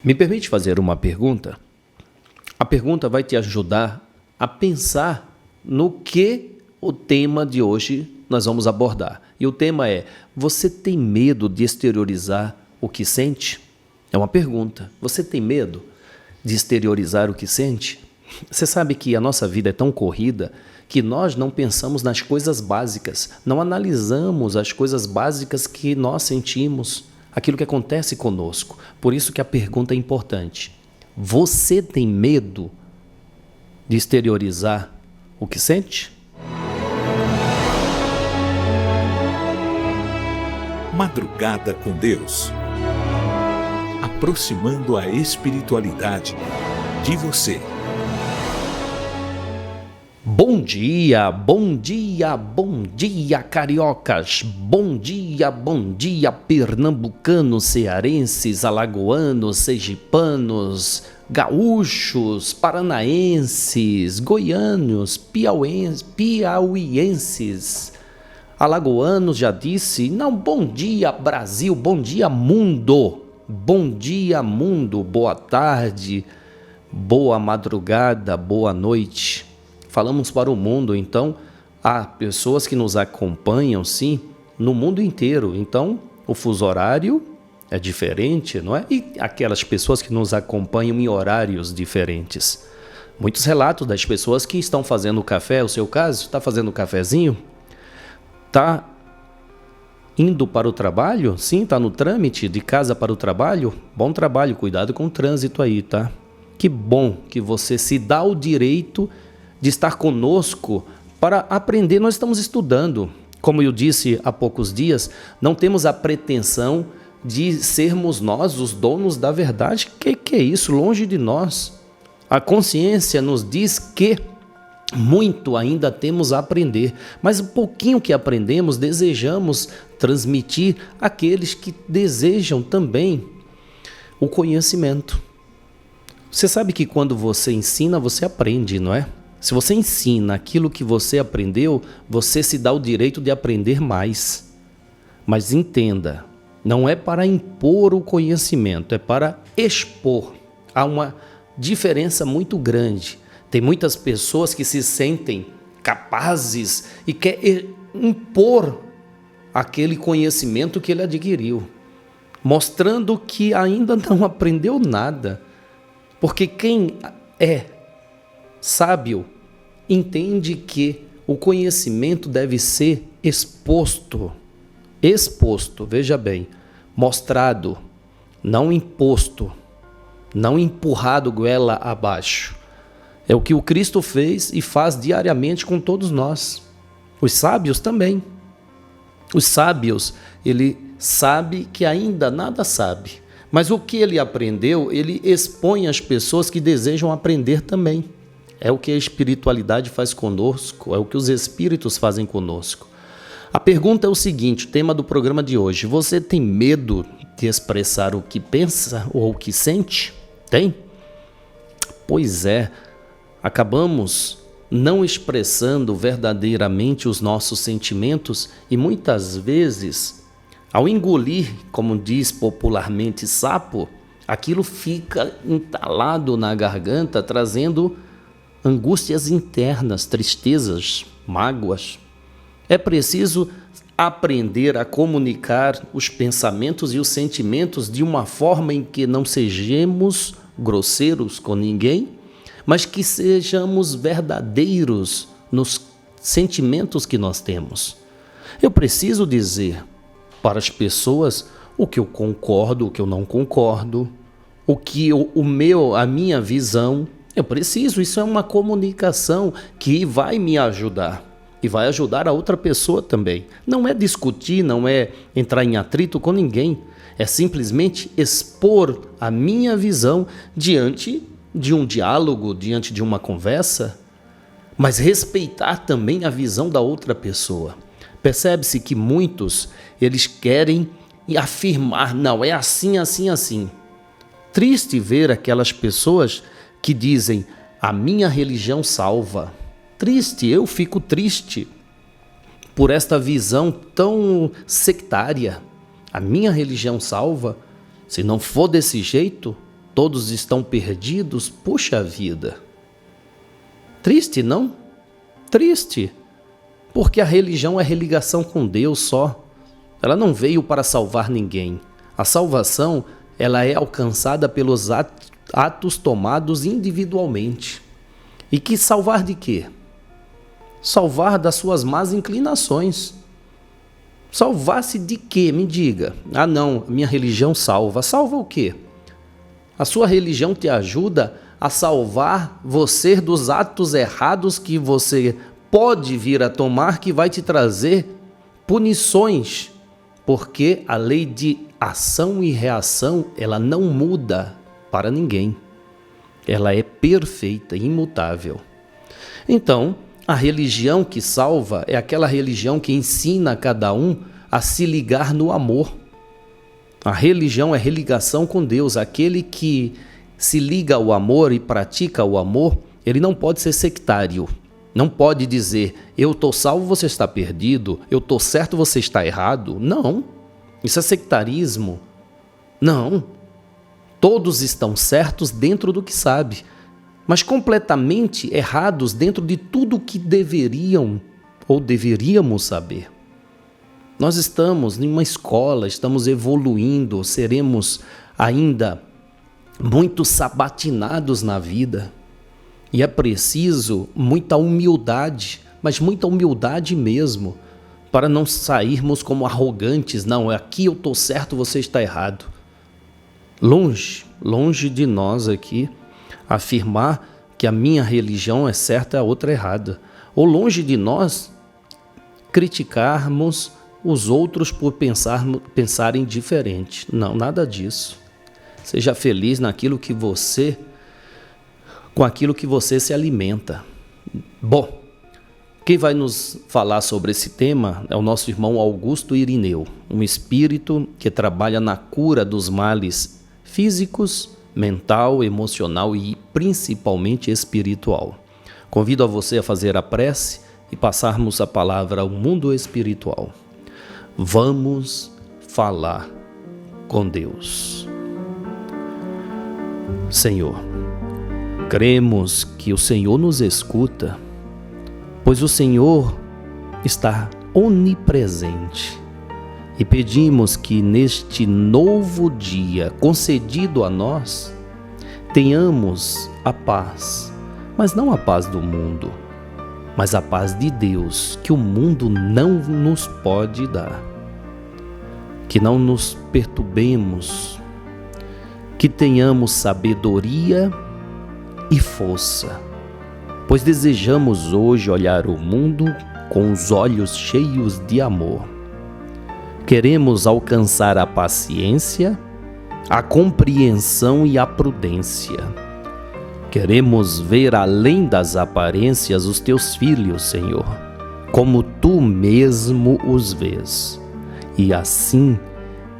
Me permite fazer uma pergunta? A pergunta vai te ajudar a pensar no que o tema de hoje nós vamos abordar. E o tema é: você tem medo de exteriorizar o que sente? É uma pergunta. Você tem medo de exteriorizar o que sente? Você sabe que a nossa vida é tão corrida que nós não pensamos nas coisas básicas, não analisamos as coisas básicas que nós sentimos, aquilo que acontece conosco. Por isso que a pergunta é importante. Você tem medo de exteriorizar o que sente? Madrugada com Deus. Aproximando a espiritualidade de você. Bom dia, bom dia, bom dia, cariocas. Bom dia, pernambucanos, cearenses, alagoanos, sergipanos, gaúchos, paranaenses, goianos, piauienses, alagoanos, já disse. Não, bom dia, Brasil, bom dia, mundo. Bom dia, mundo, boa tarde, boa madrugada, boa noite. Falamos para o mundo, então há pessoas que nos acompanham, sim, no mundo inteiro. Então, o fuso horário é diferente, não é? E aquelas pessoas que nos acompanham em horários diferentes. Muitos relatos das pessoas que estão fazendo café, é o seu caso? Está fazendo cafezinho? Está indo para o trabalho? Sim, está no trâmite de casa para o trabalho? Bom trabalho, cuidado com o trânsito aí, tá? Que bom que você se dá o direito de estar conosco para aprender. Nós estamos estudando. Como eu disse há poucos dias, não temos a pretensão de sermos nós os donos da verdade. Que é isso? Longe de nós. A consciência nos diz que muito ainda temos a aprender, mas o pouquinho que aprendemos desejamos transmitir àqueles que desejam também o conhecimento. Você sabe que quando você ensina, você aprende, não é? Se você ensina aquilo que você aprendeu, você se dá o direito de aprender mais. Mas entenda, não é para impor o conhecimento, é para expor. Há uma diferença muito grande. Tem muitas pessoas que se sentem capazes e querem impor aquele conhecimento que ele adquiriu, mostrando que ainda não aprendeu nada. Porque quem é sábio entende que o conhecimento deve ser exposto, veja bem, mostrado, não imposto, não empurrado goela abaixo. É o que o Cristo fez e faz diariamente com todos nós. Os sábios também. Os sábios, ele sabe que ainda nada sabe, mas o que ele aprendeu, ele expõe às pessoas que desejam aprender também. É o que a espiritualidade faz conosco, é o que os espíritos fazem conosco. A pergunta é o seguinte, o tema do programa de hoje: você tem medo de expressar o que pensa ou o que sente? Tem? Pois é, acabamos não expressando verdadeiramente os nossos sentimentos e muitas vezes, ao engolir, como diz popularmente, sapo, aquilo fica entalado na garganta, trazendo angústias internas, tristezas, mágoas. É preciso aprender a comunicar os pensamentos e os sentimentos de uma forma em que não sejamos grosseiros com ninguém, mas que sejamos verdadeiros nos sentimentos que nós temos. Eu preciso dizer para as pessoas o que eu concordo, o que eu não concordo, a minha visão. Eu preciso, isso é uma comunicação que vai me ajudar e vai ajudar a outra pessoa também. Não é discutir, não é entrar em atrito com ninguém, é simplesmente expor a minha visão diante de um diálogo, diante de uma conversa, mas respeitar também a visão da outra pessoa. Percebe-se que muitos, eles querem afirmar, não, é assim, assim, assim. Triste ver aquelas pessoas que dizem, a minha religião salva. Triste, eu fico triste por esta visão tão sectária. A minha religião salva? Se não for desse jeito, Todos estão perdidos? Puxa vida! Triste, não? Triste, porque a religião é religação com Deus só. Ela não veio para salvar ninguém. A salvação, ela é alcançada pelos atos tomados individualmente. E que salvar de quê? Salvar das suas más inclinações. Salvar-se de quê? Me diga. Ah não, minha religião salva. Salva o quê? A sua religião te ajuda a salvar você dos atos errados que você pode vir a tomar, que vai te trazer punições. Porque a lei de ação e reação, ela não muda para ninguém. Ela é perfeita, imutável. Então, a religião que salva é aquela religião que ensina a cada um a se ligar no amor. A religião é religação com Deus. Aquele que se liga ao amor e pratica o amor, ele não pode ser sectário. Não pode dizer, eu estou salvo, você está perdido, eu estou certo, você está errado. Não, isso é sectarismo. Não, todos estão certos dentro do que sabe, mas completamente errados dentro de tudo o que deveriam ou deveríamos saber. Nós estamos em uma escola, estamos evoluindo, seremos ainda muito sabatinados na vida. E é preciso muita humildade, mas muita humildade mesmo, para não sairmos como arrogantes. Não, aqui eu estou certo, você está errado. Longe de nós aqui afirmar que a minha religião é certa e a outra é errada. Ou longe de nós criticarmos os outros por pensarem diferente. Não, nada disso. Seja feliz naquilo que com aquilo que você se alimenta. Bom, quem vai nos falar sobre esse tema é o nosso irmão Augusto Irineu, um espírito que trabalha na cura dos males físicos, mental, emocional e principalmente espiritual. Convido a você a fazer a prece e passarmos a palavra ao mundo espiritual. Vamos falar com Deus. Senhor, cremos que o Senhor nos escuta, pois o Senhor está onipresente, e pedimos que neste novo dia concedido a nós, tenhamos a paz, mas não a paz do mundo, mas a paz de Deus, que o mundo não nos pode dar. Que não nos perturbemos, que tenhamos sabedoria e força, pois desejamos hoje olhar o mundo com os olhos cheios de amor. Queremos alcançar a paciência, a compreensão e a prudência. Queremos ver além das aparências os teus filhos, Senhor, como tu mesmo os vês, e assim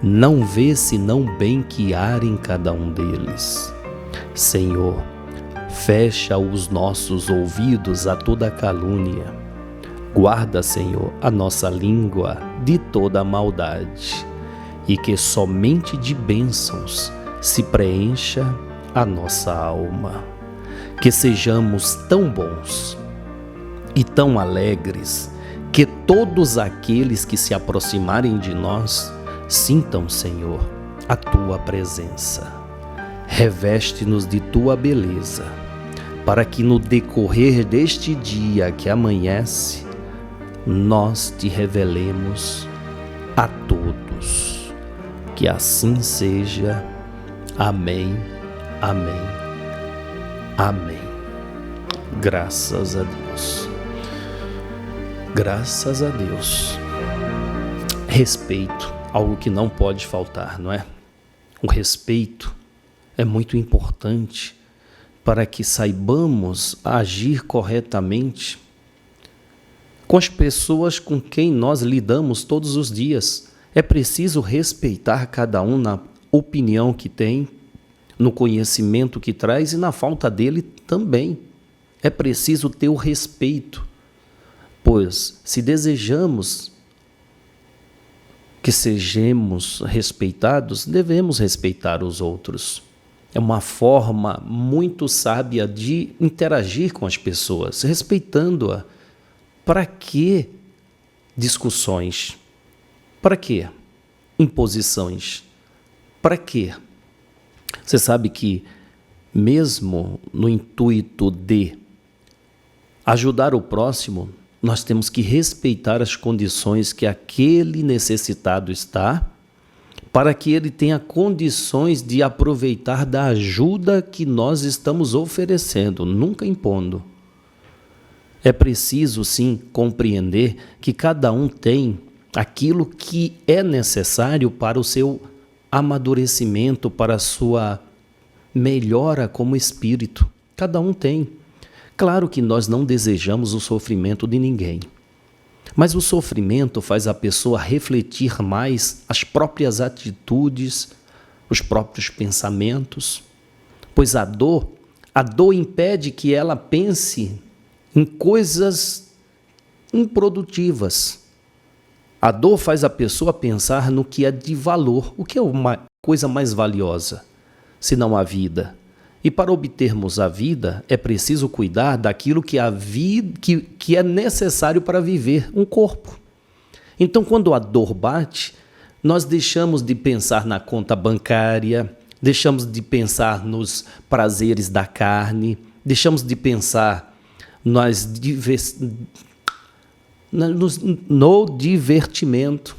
não vê senão bem que há em cada um deles. Senhor, fecha os nossos ouvidos a toda calúnia. Guarda, Senhor, a nossa língua de toda maldade, e que somente de bênçãos se preencha a nossa alma. Que sejamos tão bons e tão alegres, que todos aqueles que se aproximarem de nós sintam, Senhor, a tua presença. Reveste-nos de tua beleza, para que no decorrer deste dia que amanhece, nós te revelemos a todos. Que assim seja. Amém, amém, amém. Graças a Deus. Graças a Deus. Respeito, algo que não pode faltar, não é? O respeito é muito importante para que saibamos agir corretamente com as pessoas com quem nós lidamos todos os dias. É preciso respeitar cada um na opinião que tem, no conhecimento que traz e na falta dele também. É preciso ter o respeito, pois se desejamos que sejamos respeitados, devemos respeitar os outros. É uma forma muito sábia de interagir com as pessoas, respeitando-a. Para que discussões? Para que imposições? Para quê? Você sabe que, mesmo no intuito de ajudar o próximo, nós temos que respeitar as condições que aquele necessitado está, para que ele tenha condições de aproveitar da ajuda que nós estamos oferecendo, nunca impondo. É preciso, sim, compreender que cada um tem aquilo que é necessário para o seu amadurecimento, para a sua melhora como espírito. Cada um tem. Claro que nós não desejamos o sofrimento de ninguém, mas o sofrimento faz a pessoa refletir mais as próprias atitudes, os próprios pensamentos, pois a dor impede que ela pense em coisas improdutivas. A dor faz a pessoa pensar no que é de valor. O que é uma coisa mais valiosa, senão a vida? E para obtermos a vida, é preciso cuidar daquilo que é necessário para viver, um corpo. Então, quando a dor bate, nós deixamos de pensar na conta bancária, deixamos de pensar nos prazeres da carne, deixamos de pensar no divertimento.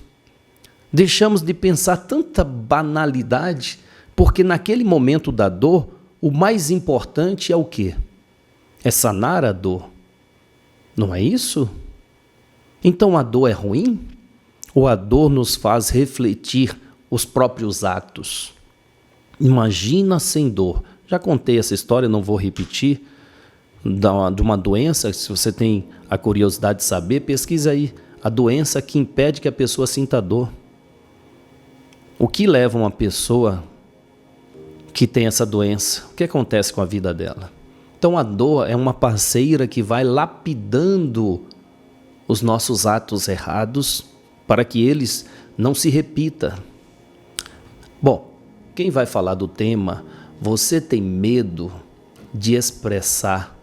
Deixamos de pensar tanta banalidade, porque naquele momento da dor, o mais importante é o quê? É sanar a dor. Não é isso? Então a dor é ruim? Ou a dor nos faz refletir os próprios atos? Imagina sem dor. Já contei essa história, não vou repetir, de uma doença. Se você tem a curiosidade de saber, pesquisa aí. A doença que impede que a pessoa sinta dor. O que leva uma pessoa que tem essa doença? O que acontece com a vida dela? Então a dor é uma parceira que vai lapidando os nossos atos errados para que eles não se repitam. Bom, quem vai falar do tema, você tem medo de expressar,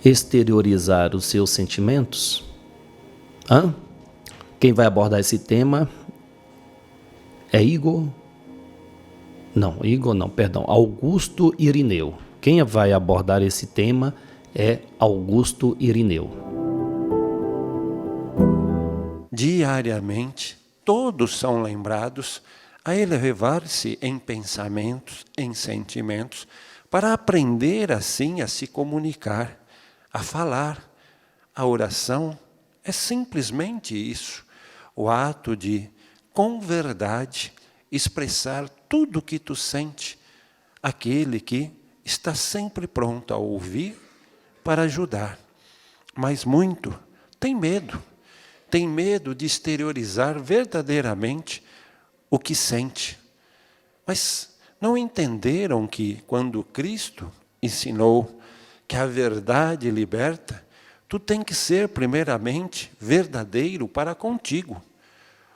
exteriorizar os seus sentimentos? Quem vai abordar esse tema é Augusto Irineu. Quem vai abordar esse tema é Augusto Irineu. Diariamente, todos são lembrados a elevar-se em pensamentos, em sentimentos, para aprender assim a se comunicar, a falar. A oração é simplesmente isso, o ato de, com verdade, expressar tudo o que tu sente, aquele que está sempre pronto a ouvir para ajudar. Mas muito tem medo de exteriorizar verdadeiramente o que sente. Mas não entenderam que quando Cristo ensinou que a verdade liberta, tu tem que ser primeiramente verdadeiro para contigo.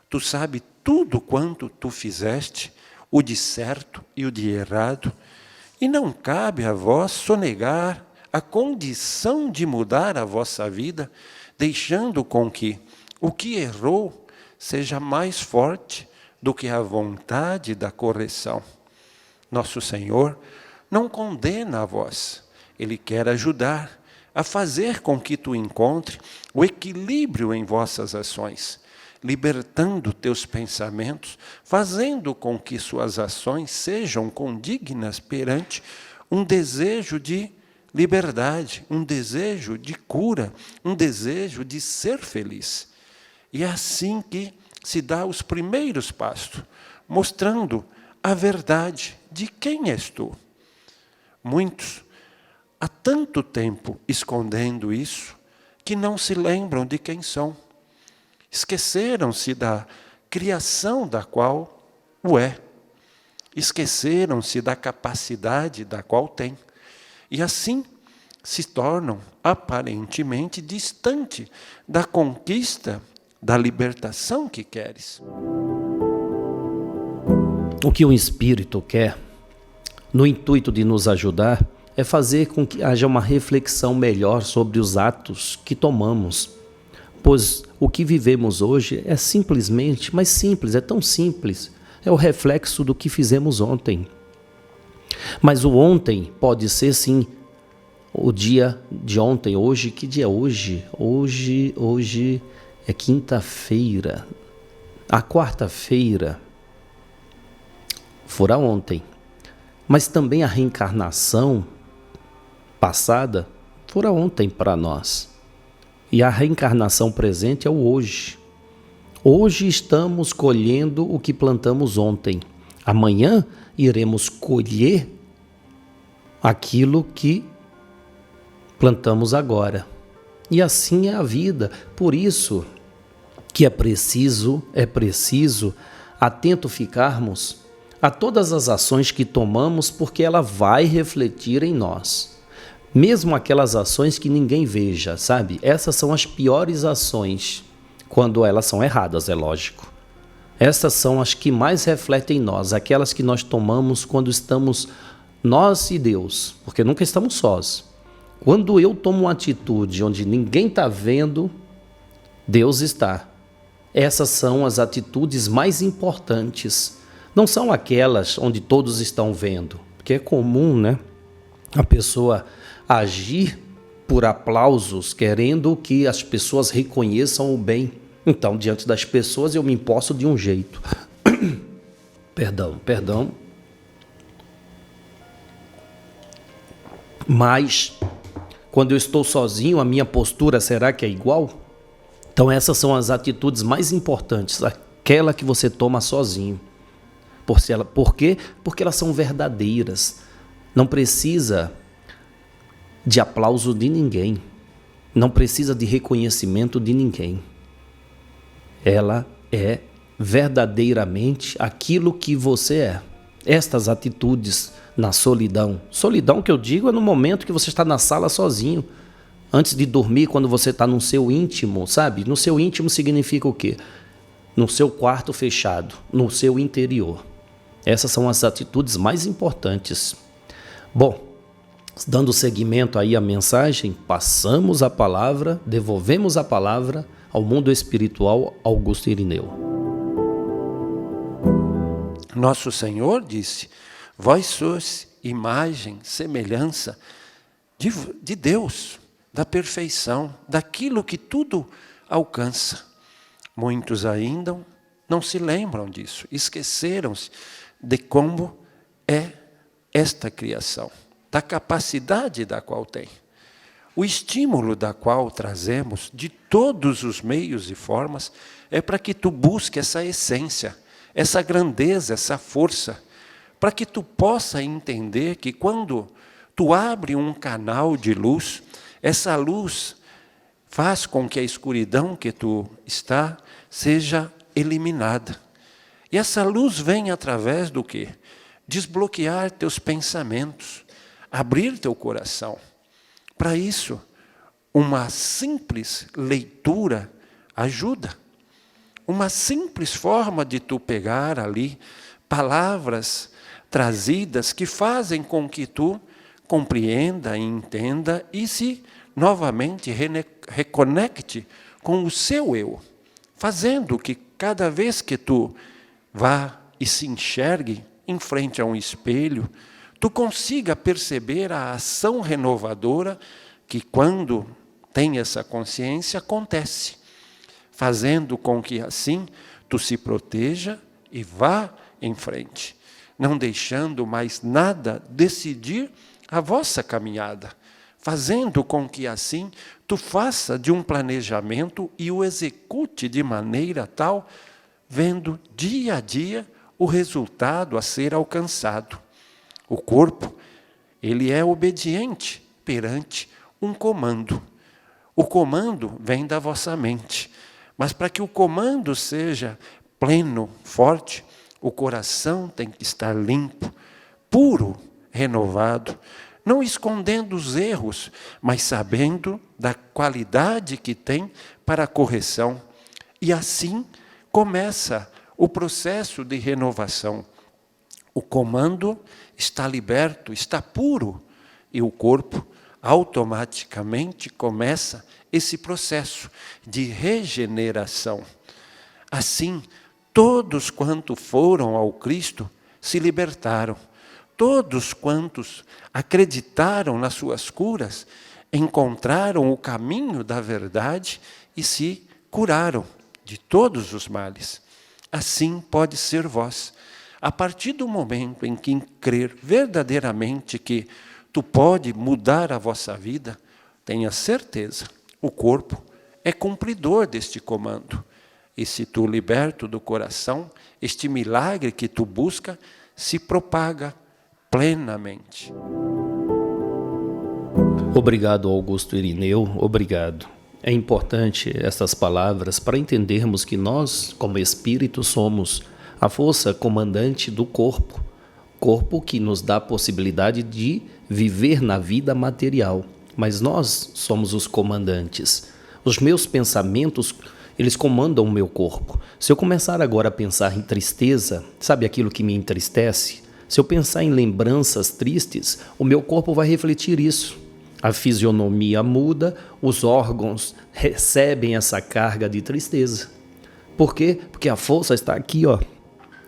Tu sabe tudo quanto tu fizeste, o de certo e o de errado, e não cabe a vós sonegar a condição de mudar a vossa vida, deixando com que o que errou seja mais forte do que a vontade da correção. Nosso Senhor não condena a vós, Ele quer ajudar a fazer com que tu encontre o equilíbrio em vossas ações, libertando teus pensamentos, fazendo com que suas ações sejam condignas perante um desejo de liberdade, um desejo de cura, um desejo de ser feliz. E é assim que se dá os primeiros passos, mostrando a verdade de quem és tu. Muitos, há tanto tempo escondendo isso, que não se lembram de quem são. Esqueceram-se da criação da qual o é. Esqueceram-se da capacidade da qual tem. E assim se tornam aparentemente distante da conquista da libertação que queres. O que o espírito quer no intuito de nos ajudar, é fazer com que haja uma reflexão melhor sobre os atos que tomamos. Pois o que vivemos hoje é simplesmente, mas simples, é tão simples, é o reflexo do que fizemos ontem. Mas o ontem pode ser sim o dia de ontem. Hoje, que dia é hoje? Hoje é quinta-feira. A quarta-feira fora ontem. Mas também a reencarnação passada fora ontem para nós. E a reencarnação presente é o hoje. Hoje estamos colhendo o que plantamos ontem. Amanhã iremos colher aquilo que plantamos agora. E assim é a vida. Por isso que é preciso atento ficarmos a todas as ações que tomamos, porque ela vai refletir em nós. Mesmo aquelas ações que ninguém veja, sabe? Essas são as piores ações, quando elas são erradas, é lógico. Essas são as que mais refletem em nós, aquelas que nós tomamos quando estamos nós e Deus, porque nunca estamos sós. Quando eu tomo uma atitude onde ninguém está vendo, Deus está. Essas são as atitudes mais importantes. Não são aquelas onde todos estão vendo, porque é comum, né? A pessoa agir por aplausos, querendo que as pessoas reconheçam o bem. Então, diante das pessoas, eu me imposto de um jeito. Perdão. Mas, quando eu estou sozinho, a minha postura será que é igual? Então, essas são as atitudes mais importantes, aquela que você toma sozinho. Por quê? Porque elas são verdadeiras. Não precisa de aplauso de ninguém. Não precisa de reconhecimento de ninguém. Ela é verdadeiramente aquilo que você é. Estas atitudes na solidão. Solidão que eu digo é no momento que você está na sala sozinho. Antes de dormir, quando você está no seu íntimo, sabe? No seu íntimo significa o quê? No seu quarto fechado, no seu interior. Essas são as atitudes mais importantes. Bom, dando seguimento aí à mensagem, passamos a palavra, devolvemos a palavra ao mundo espiritual Augusto Irineu. Nosso Senhor disse: vós sois imagem, semelhança de Deus, da perfeição, daquilo que tudo alcança. Muitos ainda não se lembram disso, esqueceram-se de como é esta criação, da capacidade da qual tem. O estímulo da qual trazemos de todos os meios e formas é para que tu busque essa essência, essa grandeza, essa força, para que tu possa entender que quando tu abre um canal de luz, essa luz faz com que a escuridão que tu está seja eliminada. E essa luz vem através do quê? Desbloquear teus pensamentos, abrir teu coração. Para isso, uma simples leitura ajuda. Uma simples forma de tu pegar ali palavras trazidas que fazem com que tu compreenda e entenda e se novamente reconecte com o seu eu, fazendo que cada vez que tu vá e se enxergue em frente a um espelho, tu consiga perceber a ação renovadora que, quando tem essa consciência, acontece, fazendo com que assim tu se proteja e vá em frente, não deixando mais nada decidir a vossa caminhada, fazendo com que assim tu faça de um planejamento e o execute de maneira tal, vendo dia a dia o resultado a ser alcançado. O corpo, ele é obediente perante um comando. O comando vem da vossa mente, mas para que o comando seja pleno, forte, o coração tem que estar limpo, puro, renovado, não escondendo os erros, mas sabendo da qualidade que tem para a correção. E assim começa o processo de renovação. O comando está liberto, está puro, e o corpo automaticamente começa esse processo de regeneração. Assim, todos quantos foram ao Cristo se libertaram. Todos quantos acreditaram nas suas curas encontraram o caminho da verdade e se curaram de todos os males. Assim pode ser vós. A partir do momento em que crer verdadeiramente que tu pode mudar a vossa vida, tenha certeza, o corpo é cumpridor deste comando. E se tu liberto do coração, este milagre que tu busca se propaga plenamente. Obrigado, Augusto Irineu, obrigado. É importante essas palavras para entendermos que nós, como espírito, somos a força comandante do corpo, corpo que nos dá a possibilidade de viver na vida material, mas nós somos os comandantes. Os meus pensamentos, eles comandam o meu corpo. Se eu começar agora a pensar em tristeza, sabe aquilo que me entristece? Se eu pensar em lembranças tristes, o meu corpo vai refletir isso. A fisionomia muda, os órgãos recebem essa carga de tristeza. Por quê? Porque a força está aqui, ó.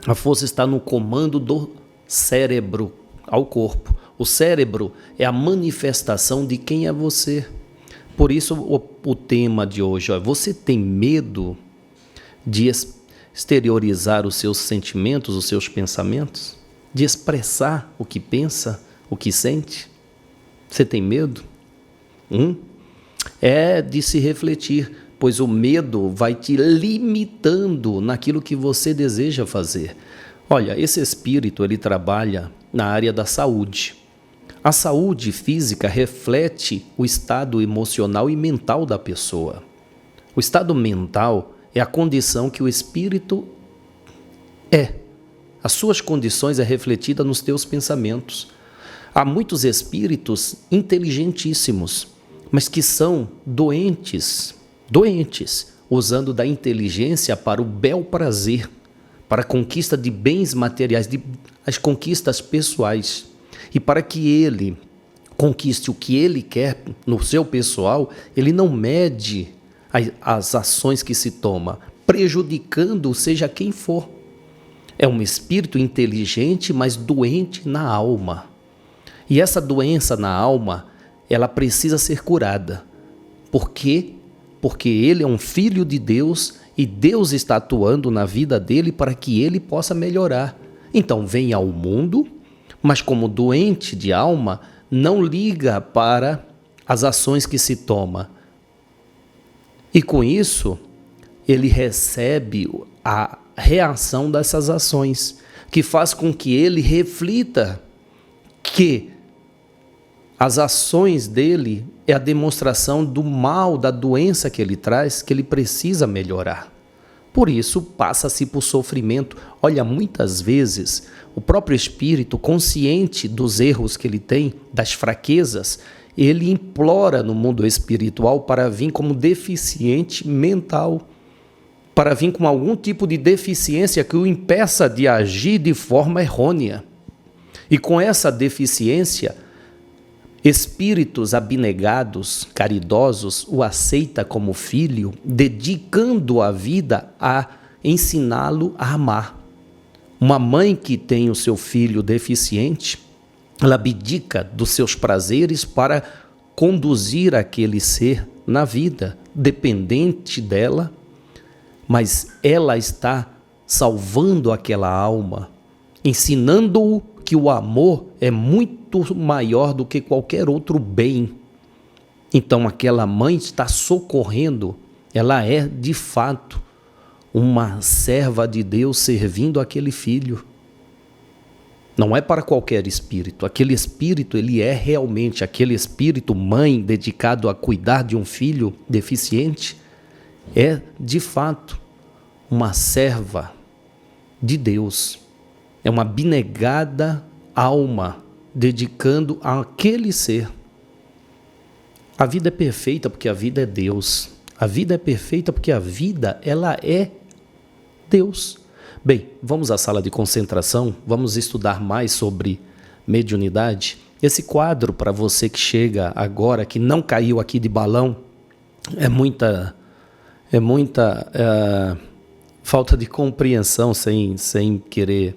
A força está no comando do cérebro ao corpo. O cérebro é a manifestação de quem é você. Por isso o tema de hoje, ó, você tem medo de exteriorizar os seus sentimentos, os seus pensamentos? De expressar o que pensa, o que sente? Você tem medo? É de se refletir, pois o medo vai te limitando naquilo que você deseja fazer. Olha, esse espírito, ele trabalha na área da saúde. A saúde física reflete o estado emocional e mental da pessoa. O estado mental é a condição que o espírito é. As suas condições é refletida nos teus pensamentos. Há muitos espíritos inteligentíssimos, mas que são doentes, usando da inteligência para o bel prazer, para a conquista de bens materiais, as conquistas pessoais. E para que ele conquiste o que ele quer no seu pessoal, ele não mede as ações que se toma, prejudicando seja quem for. É um espírito inteligente, mas doente na alma. E essa doença na alma, ela precisa ser curada. Por quê? Porque ele é um filho de Deus e Deus está atuando na vida dele para que ele possa melhorar. Então vem ao mundo, mas como doente de alma, não liga para as ações que se toma. E com isso, ele recebe a reação dessas ações, que faz com que ele reflita que as ações dele é a demonstração do mal, da doença que ele traz, que ele precisa melhorar. Por isso, passa-se por sofrimento. Olha, muitas vezes, o próprio espírito, consciente dos erros que ele tem, das fraquezas, ele implora no mundo espiritual para vir como deficiente mental, para vir com algum tipo de deficiência que o impeça de agir de forma errônea. E com essa deficiência, espíritos abnegados, caridosos, o aceita como filho, dedicando a vida a ensiná-lo a amar. Uma mãe que tem o seu filho deficiente, ela abdica dos seus prazeres para conduzir aquele ser na vida, dependente dela, mas ela está salvando aquela alma, ensinando-o que o amor é muito maior do que qualquer outro bem. Então aquela mãe está socorrendo, ela é de fato uma serva de Deus servindo aquele filho. Não é para qualquer espírito, aquele espírito ele é realmente aquele espírito mãe dedicado a cuidar de um filho deficiente, é de fato uma serva de Deus. É uma abnegada alma dedicando àquele ser. A vida é perfeita porque a vida é Deus. A vida é perfeita porque a vida, ela é Deus. Bem, vamos à sala de concentração, vamos estudar mais sobre mediunidade. Esse quadro, para você que chega agora, que não caiu aqui de balão, é muita falta de compreensão, sem querer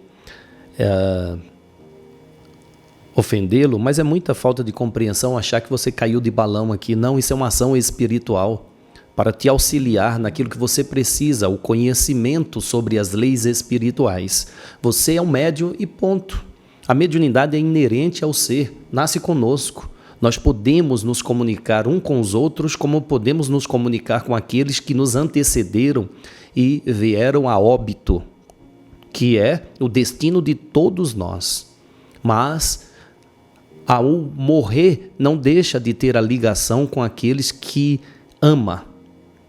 ofendê-lo, mas é muita falta de compreensão achar que você caiu de balão aqui. Não, isso é uma ação espiritual para te auxiliar naquilo que você precisa, o conhecimento sobre as leis espirituais. Você é um médium e ponto. A mediunidade é inerente ao ser, nasce conosco. Nós podemos nos comunicar um com os outros, como podemos nos comunicar com aqueles que nos antecederam e vieram a óbito, que é o destino de todos nós. Mas ao morrer, não deixa de ter a ligação com aqueles que ama.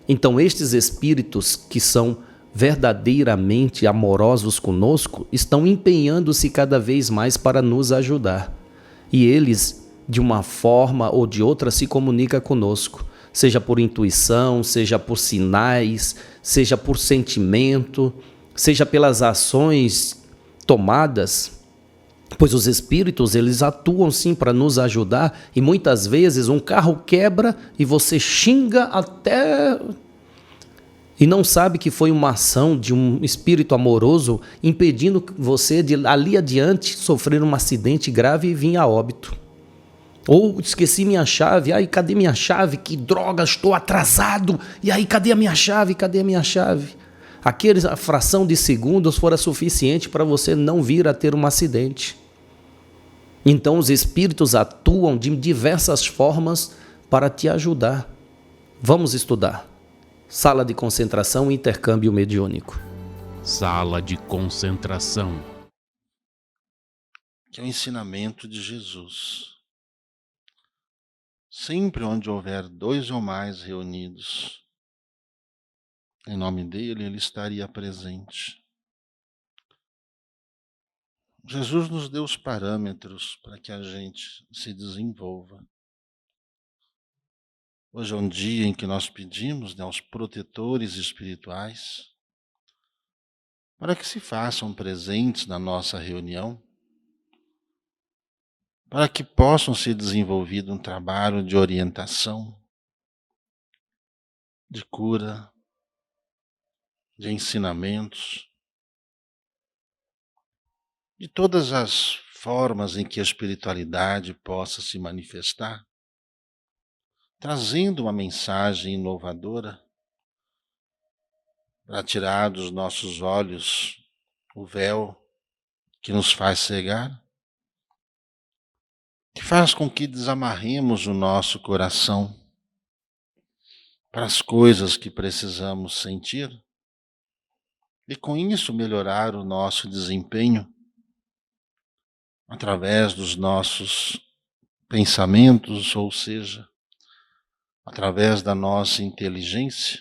Então, estes espíritos que são verdadeiramente amorosos conosco estão empenhando-se cada vez mais para nos ajudar. E eles, de uma forma ou de outra, se comunicam conosco, seja por intuição, seja por sinais, seja por sentimento, seja pelas ações tomadas. Pois os espíritos, eles atuam sim para nos ajudar, e muitas vezes um carro quebra e você xinga até e não sabe que foi uma ação de um espírito amoroso impedindo você de ali adiante sofrer um acidente grave e vir a óbito. Ou esqueci minha chave, aí cadê minha chave? Que droga, estou atrasado. E aí cadê a minha chave? Cadê a minha chave? A fração de segundos fora suficiente para você não vir a ter um acidente. Então os espíritos atuam de diversas formas para te ajudar. Vamos estudar. Sala de concentração e intercâmbio mediúnico. Sala de concentração. Que é o ensinamento de Jesus. Sempre onde houver 2 ou mais reunidos, em nome dele, ele estaria presente. Jesus nos deu os parâmetros para que a gente se desenvolva. Hoje é um dia em que nós pedimos aos protetores espirituais para que se façam presentes na nossa reunião, para que possam ser desenvolvido um trabalho de orientação, de cura, de ensinamentos, de todas as formas em que a espiritualidade possa se manifestar, trazendo uma mensagem inovadora para tirar dos nossos olhos o véu que nos faz cegar, que faz com que desamarremos o nosso coração para as coisas que precisamos sentir e com isso melhorar o nosso desempenho através dos nossos pensamentos, ou seja, através da nossa inteligência,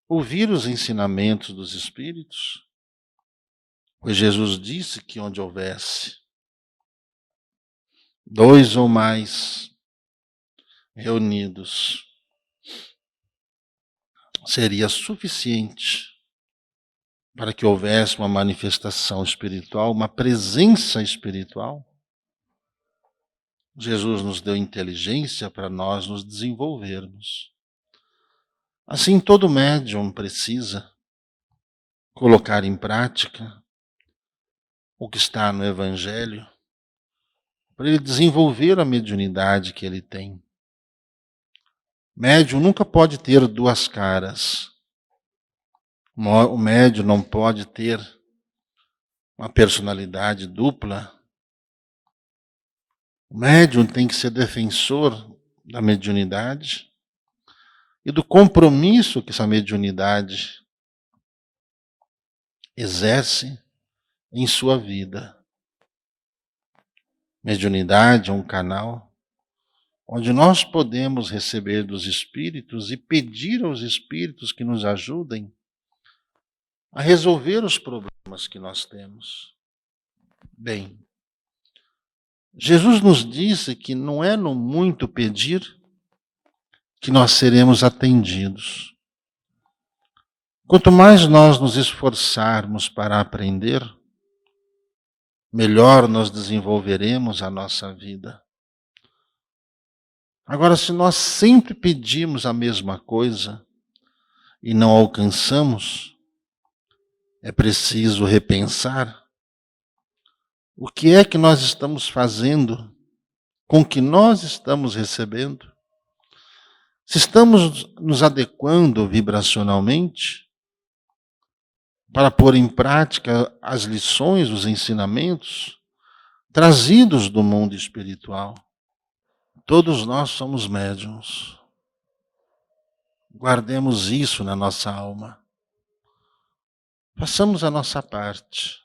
ouvir os ensinamentos dos Espíritos, pois Jesus disse que onde houvesse 2 ou mais reunidos, seria suficiente para que houvesse uma manifestação espiritual, uma presença espiritual. Jesus nos deu inteligência para nós nos desenvolvermos. Assim, todo médium precisa colocar em prática o que está no Evangelho, para ele desenvolver a mediunidade que ele tem. Médium nunca pode ter 2 caras. O médium não pode ter uma personalidade dupla. O médium tem que ser defensor da mediunidade e do compromisso que essa mediunidade exerce em sua vida. Mediunidade é um canal onde nós podemos receber dos Espíritos e pedir aos Espíritos que nos ajudem a resolver os problemas que nós temos. Bem, Jesus nos disse que não é no muito pedir que nós seremos atendidos. Quanto mais nós nos esforçarmos para aprender, melhor nós desenvolveremos a nossa vida. Agora, se nós sempre pedimos a mesma coisa e não alcançamos, é preciso repensar o que é que nós estamos fazendo com o que nós estamos recebendo. Se estamos nos adequando vibracionalmente para pôr em prática as lições, os ensinamentos trazidos do mundo espiritual. Todos nós somos médiuns. Guardemos isso na nossa alma. Façamos a nossa parte.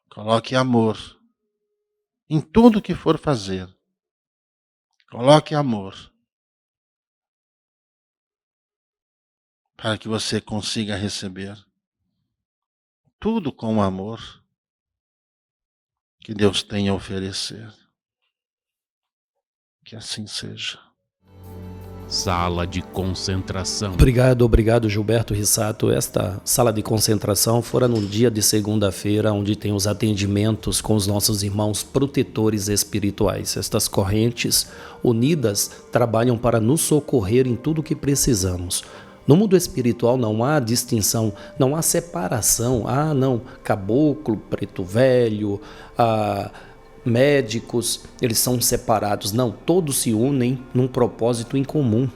Coloque amor em tudo que for fazer. Coloque amor para que você consiga receber tudo com amor que Deus tem a oferecer. Que assim seja. Sala de concentração. Obrigado, Gilberto Rissato. Esta sala de concentração fora num dia de segunda-feira, onde tem os atendimentos com os nossos irmãos protetores espirituais. Estas correntes unidas trabalham para nos socorrer em tudo que precisamos. No mundo espiritual não há distinção, não há separação. Não, caboclo, preto velho, médicos, eles são separados. Não, todos se unem num propósito em comum.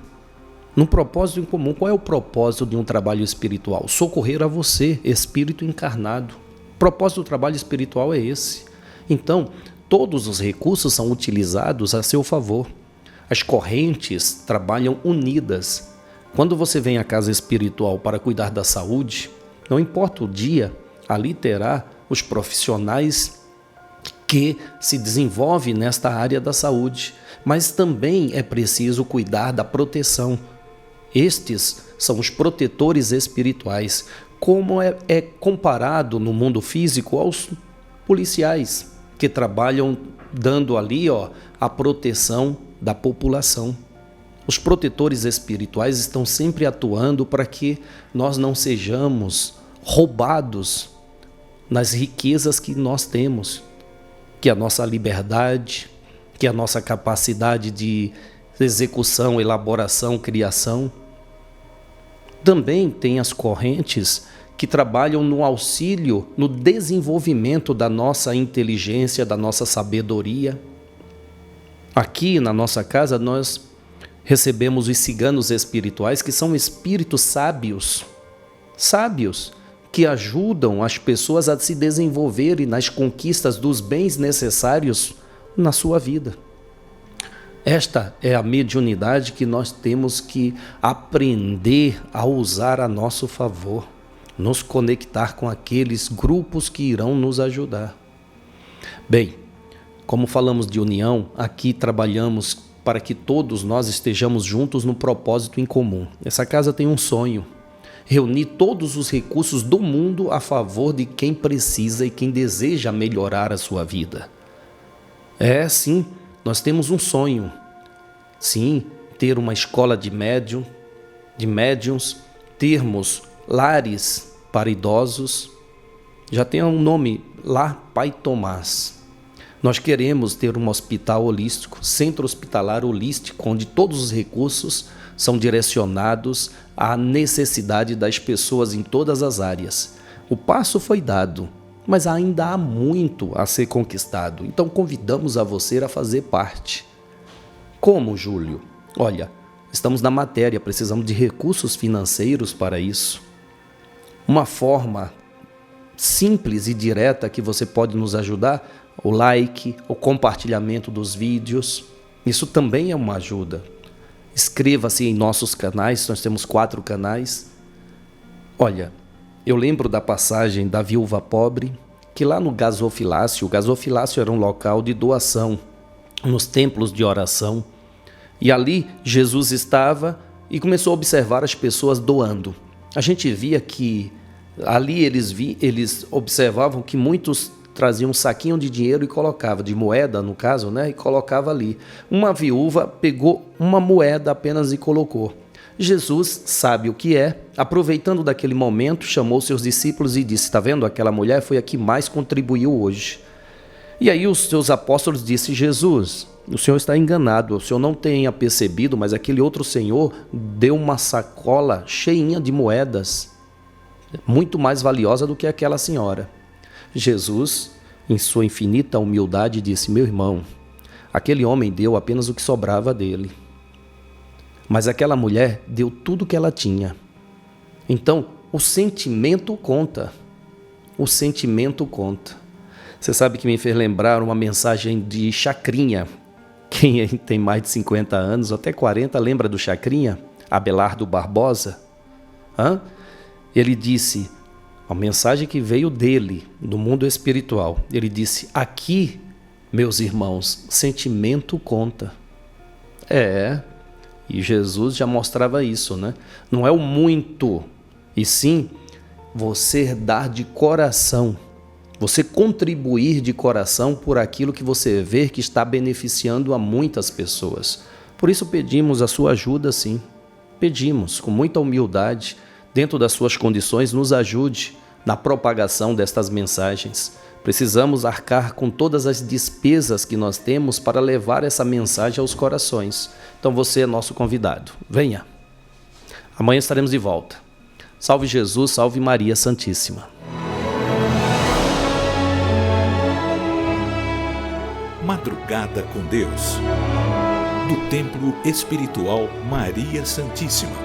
Num propósito em comum. Qual é o propósito de um trabalho espiritual? Socorrer a você, espírito encarnado. O propósito do trabalho espiritual é esse. Então, todos os recursos são utilizados a seu favor. As correntes trabalham unidas. Quando você vem à casa espiritual para cuidar da saúde, não importa o dia, ali terá os profissionais que se desenvolve nesta área da saúde, mas também é preciso cuidar da proteção. Estes são os protetores espirituais, como é comparado no mundo físico aos policiais, que trabalham dando ali a proteção da população. Os protetores espirituais estão sempre atuando para que nós não sejamos roubados nas riquezas que nós temos, que a nossa liberdade, que a nossa capacidade de execução, elaboração, criação. Também tem as correntes que trabalham no auxílio, no desenvolvimento da nossa inteligência, da nossa sabedoria. Aqui na nossa casa nós recebemos os ciganos espirituais, que são espíritos sábios, que ajudam as pessoas a se desenvolverem nas conquistas dos bens necessários na sua vida. Esta é a mediunidade que nós temos que aprender a usar a nosso favor, nos conectar com aqueles grupos que irão nos ajudar. Bem, como falamos de união, aqui trabalhamos para que todos nós estejamos juntos no propósito em comum. Essa casa tem um sonho: reunir todos os recursos do mundo a favor de quem precisa e quem deseja melhorar a sua vida. Sim, nós temos um sonho. Sim, ter uma escola de médiuns, termos lares para idosos. Já tem um nome, Lar Pai Tomás. Nós queremos ter um hospital holístico, centro hospitalar holístico, onde todos os recursos são direcionados à necessidade das pessoas em todas as áreas. O passo foi dado, mas ainda há muito a ser conquistado. Então convidamos a você a fazer parte. Como, Júlio? Olha, estamos na matéria, precisamos de recursos financeiros para isso. Uma forma simples e direta que você pode nos ajudar: o like, o compartilhamento dos vídeos. Isso também é uma ajuda. Inscreva-se em nossos canais, nós temos 4 canais. Olha, eu lembro da passagem da viúva pobre, que lá no gasofilácio, o gasofilácio era um local de doação, nos templos de oração. E ali Jesus estava e começou a observar as pessoas doando. A gente via que ali eles observavam que muitos traziam um saquinho de dinheiro e colocava, de moeda no caso, e colocava ali. Uma viúva pegou uma moeda apenas e colocou. Jesus sabe o que é, aproveitando daquele momento, chamou seus discípulos e disse: está vendo, aquela mulher foi a que mais contribuiu hoje. E aí os seus apóstolos disseram: Jesus, o senhor está enganado, o senhor não tenha percebido, mas aquele outro senhor deu uma sacola cheinha de moedas, muito mais valiosa do que aquela senhora. Jesus, em sua infinita humildade, disse: meu irmão, aquele homem deu apenas o que sobrava dele. Mas aquela mulher deu tudo o que ela tinha. Então, o sentimento conta. O sentimento conta. Você sabe que me fez lembrar uma mensagem de Chacrinha. Quem tem mais de 50 anos, até 40, lembra do Chacrinha? Abelardo Barbosa? Ele disse, a mensagem que veio dele, do mundo espiritual, ele disse: aqui, meus irmãos, sentimento conta. E Jesus já mostrava isso, né? Não é o muito, e sim você dar de coração, você contribuir de coração por aquilo que você vê que está beneficiando a muitas pessoas. Por isso pedimos a sua ajuda, sim. Pedimos, com muita humildade, dentro das suas condições, nos ajude na propagação destas mensagens. Precisamos arcar com todas as despesas que nós temos para levar essa mensagem aos corações. Então você é nosso convidado. Venha. Amanhã estaremos de volta. Salve Jesus, salve Maria Santíssima. Madrugada com Deus. Do Templo Espiritual Maria Santíssima.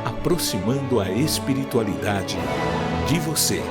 Aproximando a espiritualidade de você.